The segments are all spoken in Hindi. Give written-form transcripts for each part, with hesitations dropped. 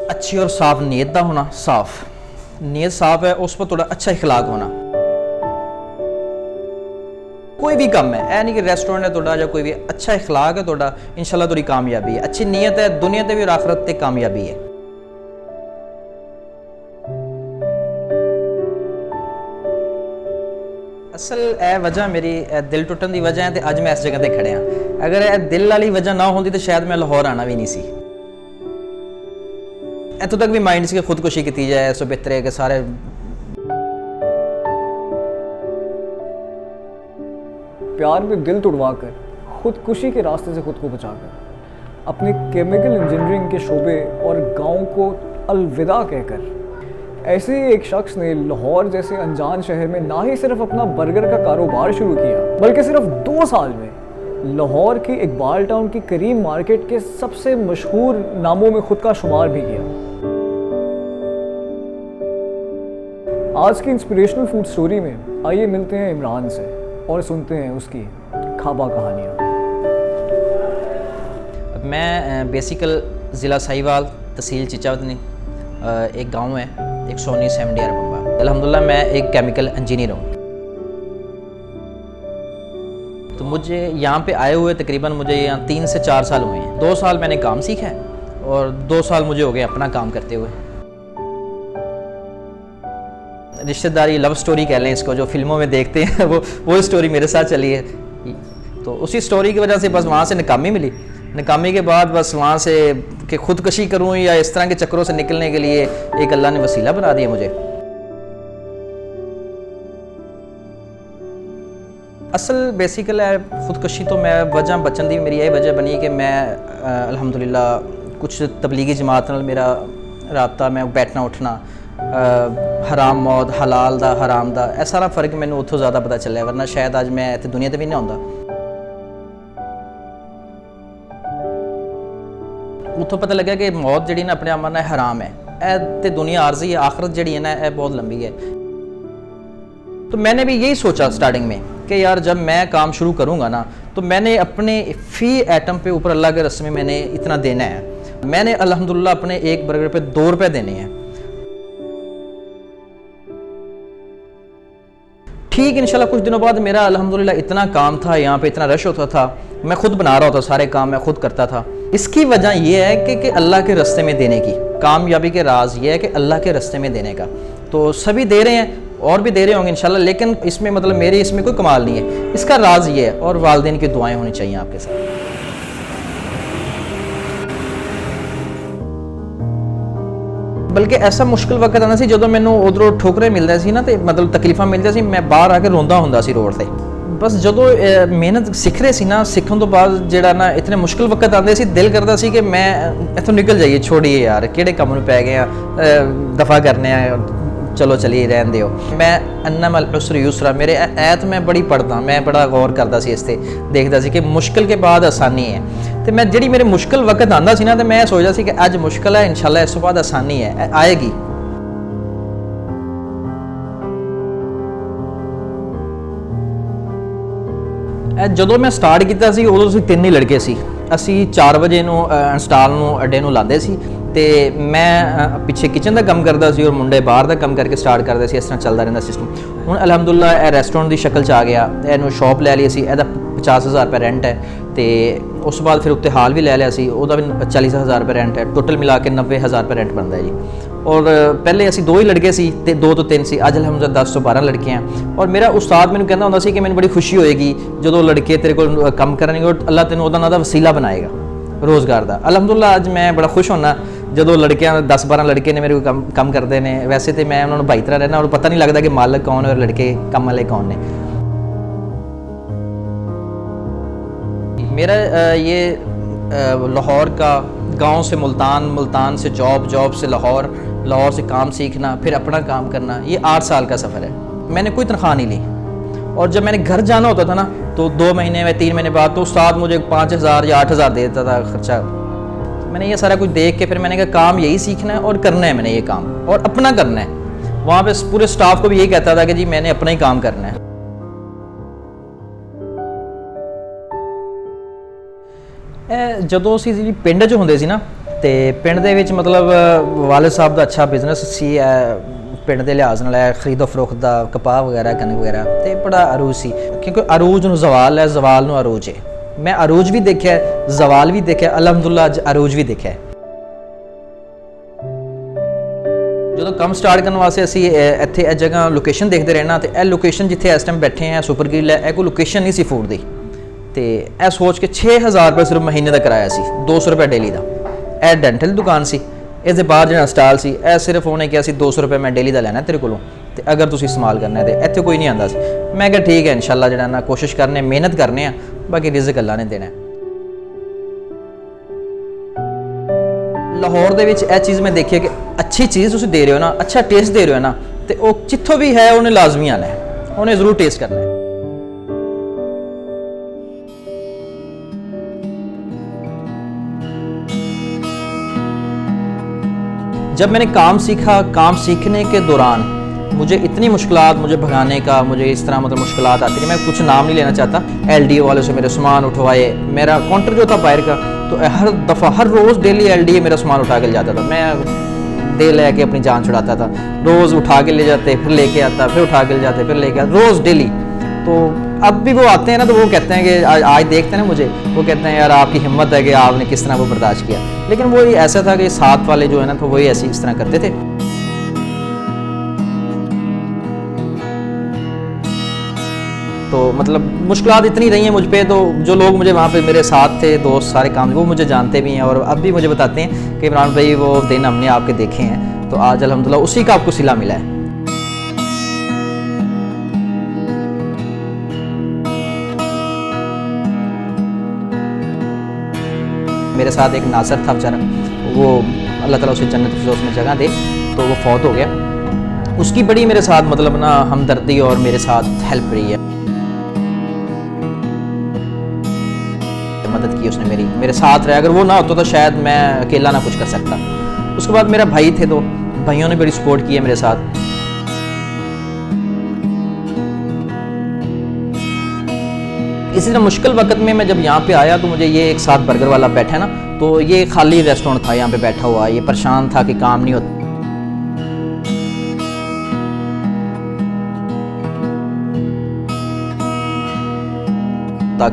अच्छी और साफ नीयत का होना, साफ नीयत साफ है, उस पर थोड़ा अच्छा इखलाक होना। कोई भी काम है, ऐ नहीं कि रेस्टोरेंट है थोड़ा, या कोई भी अच्छा इखलाक है थोड़ा, इंशाल्लाह थोड़ी कामयाबी है। अच्छी नीयत है, दुनिया ते भी और आखिरत ते कामयाबी है। असल ए वजह मेरी दिल टुटन की वजह है, तो अज मैं इस जगह पर खड़े हाँ। अगर ए दिल वाली वजह ना होती तो शायद मैं लाहौर आना भी नहीं सी। इतों तक भी माइंड से कि खुदकुशी की जाए, सो बेहतर है कि सारे प्यार में दिल तुड़वा कर, खुदकुशी के रास्ते से खुद को बचाकर, अपने केमिकल इंजीनियरिंग के शोबे और गांव को अलविदा कहकर, ऐसे ही एक शख्स ने लाहौर जैसे अनजान शहर में ना ही सिर्फ अपना बर्गर का कारोबार शुरू किया, बल्कि सिर्फ 2 साल में लाहौर की इकबाल टाउन की करीम मार्केट के सबसे मशहूर नामों में खुद का शुमार भी किया। आज की इंस्पिरेशनल फूड स्टोरी में आइए मिलते हैं इमरान से और सुनते हैं उसकी खाबा कहानियाँ। मैं बेसिकल ज़िला साहिवाल, तहसील चिचावतनी, एक गांव है 119 MDR बम्बा। अल्हम्दुलिल्लाह मैं एक केमिकल इंजीनियर हूँ। तो मुझे यहाँ पे आए हुए तकरीबन मुझे यहाँ 3 से 4 साल हुए हैं। 2 साल मैंने काम सीखा है और 2 साल मुझे हो गए अपना काम करते हुए। रिश्तेदारी लव स्टोरी कह लें इसको, जो फिल्मों में देखते हैं वो स्टोरी मेरे साथ चली है। तो उसी स्टोरी की वजह से बस वहाँ से नाकामी मिली। नाकामी के बाद बस वहाँ से कि खुदकशी करूँ या इस तरह के चक्करों से निकलने के लिए एक अल्लाह ने वसीला बना दिया मुझे। असल बेसिकल है खुदकशी तो मैं वजह बचन दी मेरी यही वजह बनी कि मैं अल्हम्दुलिल्लाह कुछ तबलीगी जमात नाल मेरा राबता, मैं बैठना उठना, हराम मौत, हलाल दा हराम दा, यह सारा फर्क मैंने उतों ज़्यादा पता चलिया, वरना शायद आज मैं इतने दुनिया ते भी नहीं आउंदा। उतों पता लगा कि मौत जी ना अपने आप मरना हराम है, ए ते दुनिया आर्जी है, आखिरत जी है ना यह बहुत लंबी है। तो मैंने भी यही सोचा स्टार्टिंग में कि यार जब मैं काम शुरू करूँगा ना, तो मैंने अपने फ़ी एटम पे ऊपर अल्लाह के रस्ते में मैंने इतना देना है। मैंने अल्हम्दुलिल्लाह अपने एक बर्गर पे 2 रुपये देने हैं। ठीक इंशाल्लाह कुछ दिनों बाद मेरा अल्हम्दुलिल्लाह इतना काम था, यहाँ पे इतना रश होता था, मैं खुद बना रहा होता, सारे काम मैं खुद करता था। इसकी वजह यह है कि अल्लाह के रास्ते में देने की, कामयाबी के राज ये है कि अल्लाह के रास्ते में देने का। तो सभी दे रहे हैं और भी दे रहे होंगे इंशाल्लाह, लेकिन इसमें मतलब मेरे इसमें कोई कमाल नहीं है। इसका राज ये है, और वालिदैन की दुआएं होनी चाहिए आपके साथ। बल्कि ऐसा मुश्किल वक्त आना सी जो मैनू उधरों ठोकरें मिलदा सी ना, तो मतलब तकलीफां मिलदियां सी, मैं बाहर आके रोंदा हुंदा सी रोड से। बस जो मेहनत सीख रहे सी ना, सीखने तो बाद जेड़ा ना इतने मुश्किल वक्त आते सी, दिल करता सी कि मैं इत्थों निकल जाइए, छोड़िए यार किहड़े काम नूं पै गए, दफा करने चलो चलिए रहन दिओ। मैं अन्नमल उसरी युसरा, मेरे ऐत मैं बड़ी पढ़दा, मैं बड़ा गौर करता सी, इसते देखदा सी कि मुश्किल के बाद आसानी है। तो मैं जी मेरे मुश्किल वक्त आंदा सी ना, तो मैं सोचदा सी कि अज मुश्किल है, इंशाल्लाह इस बाद आसानी है आएगी। ਜਦੋਂ मैं स्टार्ट किया सी उदों असीं 3 ही लड़के सी। असीं 4 वजे नूं इंस्टाल नूं अड्डे नूं लांदे सी, ते मैं पिछे किचन का काम करता सी और मुंडे बाहर का काम करके स्टार्ट करते सी। इस तरह चलता रहिंदा सिस्टम। हुण अलहमदुलिल्लाह यह रेस्टोरेंट की शक्ल च आ गया, इहनूं शॉप लै ली असीं, इहदा 50,000 रुपये रेंट है, तो उस बाद फिर उत्ते हाल भी लै लिया सी, उहदा भी 40,000 रुपये रेंट है, टोटल मिला के 90,000 रुपये रेंट बनता है जी। और पहले असीं 2 ही लड़के सी, 2 तो 3 सी, अज अलहमदुलिल्लाह 10 तो 12 लड़के हैं। और मेरा उस्ताद मैनूं कहंदा हुंदा सी कि मैनूं बड़ी खुशी होएगी जो लड़के तेरे कोल काम करनगे और अल्लाह तैनूं उहदा नां दा वसीला बनाएगा रोज़गार का। अलहमदुलिल्लाह अज मैं बड़ा खुश होना जो लड़कियां 10-12 लड़के ने मेरे को कम करते हैं। वैसे तो मैं उन्होंने भाई तरह रहना और पता नहीं लगता कि मालक कौन है और लड़के कम वाले कौन ने। मेरा ये लाहौर का, गांव से मुल्तान, मुल्तान से जॉब, जॉब से लाहौर, लाहौर से काम सीखना, फिर अपना काम करना, ये 8 साल का सफ़र है। मैंने कोई तनख्वाह नहीं ली, और जब मैंने घर जाना होता था ना, तो 2 महीने या 3 महीने बाद तो उस्ताद मुझे 5,000 या 8,000 दे देता था खर्चा। मैंने ये सारा कुछ देख के फिर मैंने कहा काम यही सीखना है और करना है मैंने ये काम, और अपना करना है। वहाँ पे पूरे स्टाफ को भी यही कहता था कि जी मैंने अपना ही काम करना है। ਜਦੋਂ ਅਸੀਂ ਜੀ ਪਿੰਡ 'ਚ ਹੁੰਦੇ ਸੀ ਨਾ, ਤੇ ਪਿੰਡ ਦੇ ਵਿੱਚ ਮਤਲਬ ਵਾਲਿਦ ਸਾਹਿਬ ਦਾ ਅੱਛਾ ਬਿਜ਼ਨਸ ਸੀ, ਪਿੰਡ ਦੇ ਲਿਹਾਜ਼ ਨਾਲ ਹੈ, ਖਰੀਦੋ ਫਰੋਖਤ ਦਾ, ਕਪਾਹ ਵਗੈਰਾ, ਕਣਕ ਵਗੈਰਾ, ਤੇ ਬੜਾ ਅਰੂਜ ਸੀ, ਕਿਉਂਕਿ ਅਰੂਜ ਨੂੰ ਜ਼ਵਾਲ ਹੈ, ਜ਼ਵਾਲ ਨੂੰ ਅਰੂਜ ਹੈ। ਮੈਂ ਅਰੂਜ ਵੀ ਦੇਖਿਆ, ਜ਼ਵਾਲ ਵੀ ਦੇਖਿਆ, ਅਲਹਮਦੁਲਿਲਾ ਅੱਜ ਅਰੂਜ ਵੀ ਦੇਖਿਆ। ਜਦੋਂ ਕੰਮ ਸਟਾਰਟ ਕਰਨ ਵਾਸਤੇ ਅਸੀਂ ਇੱਥੇ ਇਹ ਜਗ੍ਹਾ ਲੋਕੇਸ਼ਨ ਦੇਖਦੇ ਰਹਿਣਾ, ਤੇ ਇਹ ਲੋਕੇਸ਼ਨ ਜਿੱਥੇ ਇਸ ਟਾਈਮ ਬੈਠੇ ਆ ਸੁਪਰ ਗ੍ਰਿਲ ਹੈ, ਇਹ ਕੋਈ ਲੋਕੇਸ਼ਨ ਨਹੀਂ ਸੀ ਫੂਡ ਦੀ, ਤੇ ਇਹ ਸੋਚ ਕੇ 6000 ਰੁਪਏ ਸਿਰਫ ਮਹੀਨੇ ਦਾ ਕਿਰਾਇਆ ਸੀ, 200 ਰੁਪਏ ਡੇਲੀ ਦਾ। ਇਹ ਡੈਂਟਲ ਦੁਕਾਨ ਸੀ, ਇਸ ਦੇ ਬਾਹਰ ਜਿਹੜਾ ਸਟਾਲ ਸੀ, ਇਹ ਸਿਰਫ ਉਹਨੇ ਕਿਹਾ ਸੀ 200 ਰੁਪਏ ਮੈਂ ਡੇਲੀ ਦਾ ਲੈਣਾ ਤੇਰੇ ਕੋਲੋਂ, ਤੇ ਅਗਰ ਤੁਸੀਂ ਇਸਤੇਮਾਲ ਕਰਨਾ ਤੇ ਇੱਥੇ ਕੋਈ ਨਹੀਂ ਆਉਂਦਾ ਸੀ। ਮੈਂ ਕਿਹਾ ਠੀਕ ਹੈ, ਇਨਸ਼ਾਅੱਲਾ ਜਿਹੜਾ ਨਾ ਕੋਸ਼ਿਸ਼ ਕਰਨੇ, ਮਿਹਨਤ ਕਰਨੇ ਆ, ਬਾਕੀ ਰਿਜ਼ਕ ਅੱਲਾ ਨੇ ਦੇਣਾ। ਲਾਹੌਰ ਦੇ ਵਿੱਚ ਇਹ ਚੀਜ਼ ਮੈਂ ਦੇਖੀ ਕਿ ਅੱਛੀ ਚੀਜ਼ ਤੁਸੀਂ ਦੇ ਰਹੇ ਹੋ ਨਾ, ਅੱਛਾ ਟੇਸਟ ਦੇ ਰਹੇ ਹੋ ਨਾ, ਤੇ ਉਹ ਜਿੱਥੋਂ ਵੀ ਹੈ ਉਹਨੇ ਲਾਜ਼ਮੀ ਆਣਾ ਹੈ, ਉਹਨੇ ਜ਼ਰੂਰ ਟੇਸਟ करना है। जब मैंने काम सीखा, काम सीखने के दौरान मुझे इतनी मुश्किलात, मुझे भगाने का, मुझे इस तरह मतलब मुश्किलात आती थी। मैं कुछ नाम नहीं लेना चाहता, LDO वालों से मेरे सामान उठवाए, मेरा काउंटर जो था बाहर का, तो हर दफ़ा हर रोज़ डेली LDA मेरा सामान उठा के ले जाता था। मैं दे ले के अपनी जान छुड़ाता था, रोज़ उठा के ले जाते, फिर लेके आता, फिर उठा के ले जाते, फिर लेके आता, रोज़ डेली। तो अब भी वो आते हैं ना, तो वो कहते हैं कि आज देखते हैं ना मुझे, वो कहते हैं यार आपकी हिम्मत है कि आपने किस तरह वो बर्दाश्त किया। लेकिन वो ऐसा था कि साथ वाले जो है ना, तो वही ऐसी इस तरह करते थे। तो मतलब मुश्किलात इतनी रही हैं मुझ पे, तो जो लोग मुझे वहाँ पे मेरे साथ थे, दोस्त सारे काम, वो मुझे जानते भी हैं और अब भी मुझे बताते हैं कि इमरान भाई वो दिन हमने आपके देखे हैं, तो आज अल्हम्दुलिल्लाह उसी का आपको सिला मिला है। मेरे साथ एक नासर था बेचारा, वो अल्लाह ताला उसे जन्नत फिरदौस में जगह दे, तो वो फौत हो गया। उसकी बड़ी मेरे साथ मतलब ना हमदर्दी और मेरे साथ हेल्प रही है, मदद की उसने मेरे साथ रहा। अगर वो ना होता तो शायद मैं अकेला ना कुछ कर सकता। उसके बाद मेरा भाई थे, तो भाइयों ने बड़ी सपोर्ट की है मेरे साथ। इसी तरह मुश्किल वक्त में मैं जब यहाँ पे आया, तो मुझे ये एक साथ बर्गर वाला बैठा है ना, तो ये खाली रेस्टोरेंट था, यहाँ पे बैठा हुआ, ये परेशान था कि काम नहीं होता,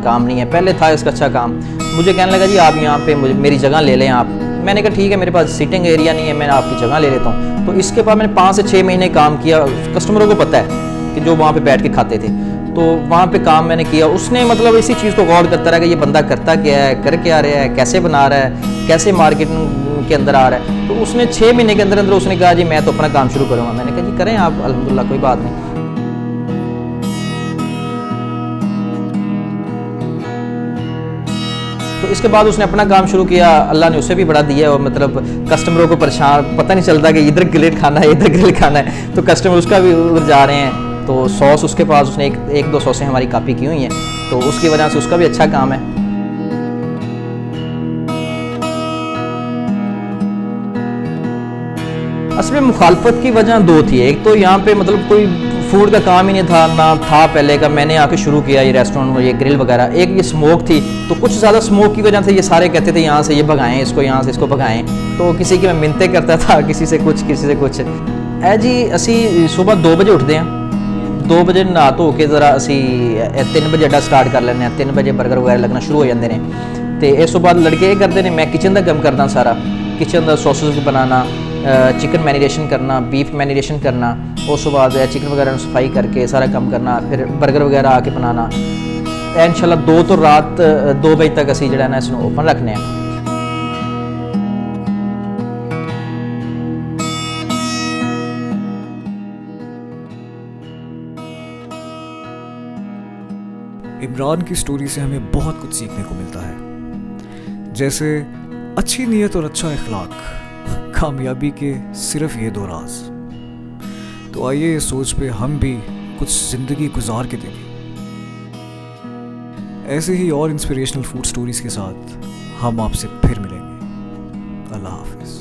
काम नहीं है। पहले था इसका अच्छा काम, मुझे कहने लगा जी आप यहाँ पे मेरी जगह ले लें आप। मैंने कहा ठीक है, मेरे पास सीटिंग एरिया नहीं है, मैं आपकी जगह ले लेता हूँ। तो इसके बाद मैंने 5 से 6 महीने काम किया। कस्टमरों को पता है कि जो वहाँ पे बैठ के खाते थे, तो वहाँ पे काम मैंने किया। उसने मतलब इसी चीज़ को गौर करता रहा कि ये बंदा करता क्या है, कर क्या रहा है, कैसे बना रहा है, कैसे मार्केटिंग के अंदर आ रहा है। तो उसने 6 महीने के अंदर अंदर उसने कहा जी मैं तो अपना काम शुरू करूँगा। मैंने कहा जी करें आप, अल्हम्दुलिल्लाह कोई बात नहीं। तो इसके बाद उसने अपना काम शुरू किया, अल्लाह ने उसे भी बड़ा दिया, और मतलब कस्टमरों को परेशान, पता नहीं चलता कि इधर ग्रिल खाना है, इधर ग्रिल खाना है, तो कस्टमर उसका भी उधर जा रहे हैं। तो सॉस उसके पास उसने एक दो सॉसें हमारी कॉपी की हुई हैं, तो उसकी वजह से उसका भी अच्छा काम है। असल में मुखालफत की वजह 2 थी। एक तो यहाँ पे मतलब कोई फूड का काम ही नहीं था, ना था पहले का, मैंने आके शुरू किया ये रेस्टोरेंट, ये ग्रिल वगैरह। एक ये स्मोक थी, तो कुछ ज़्यादा स्मोक की वजह से ये सारे कहते थे यहाँ से ये भगाएं इसको, यहाँ से इसको भगाएं। तो किसी की मैं मिन्नतें करता था, किसी से कुछ, किसी से कुछ। ऐ जी असी सुबह 2 बजे उठते हैं, 2 बजे नहा धो के ज़रा असी 3 बजे अड्डा स्टार्ट कर लें, 3 बजे बर्गर वगैरह लगना शुरू हो जाते हैं। तो इस बाद लड़के ये करते हैं, मैं किचन का काम करदा सारा, किचन का सॉसेस बनाना, चिकन मैरिनेशन करना, बीफ मैरिनेशन करना, उस बाद चिकन वगैरह सफाई करके सारा काम करना, फिर बर्गर वगैरह आके बनाना। इंशाल्लाह 2 तो रात 2 बजे तक असी जो ना इसको ओपन रखने हैं। इमरान की स्टोरी से हमें बहुत कुछ सीखने को मिलता है, जैसे अच्छी नीयत और अच्छा इखलाक कामयाबी के सिर्फ ये 2 राज। तो आइए इस सोच पे हम भी कुछ ज़िंदगी गुजार के देखें। ऐसे ही और इंस्पिरेशनल फूड स्टोरीज़ के साथ हम आपसे फिर मिलेंगे। अल्लाह हाफिज़।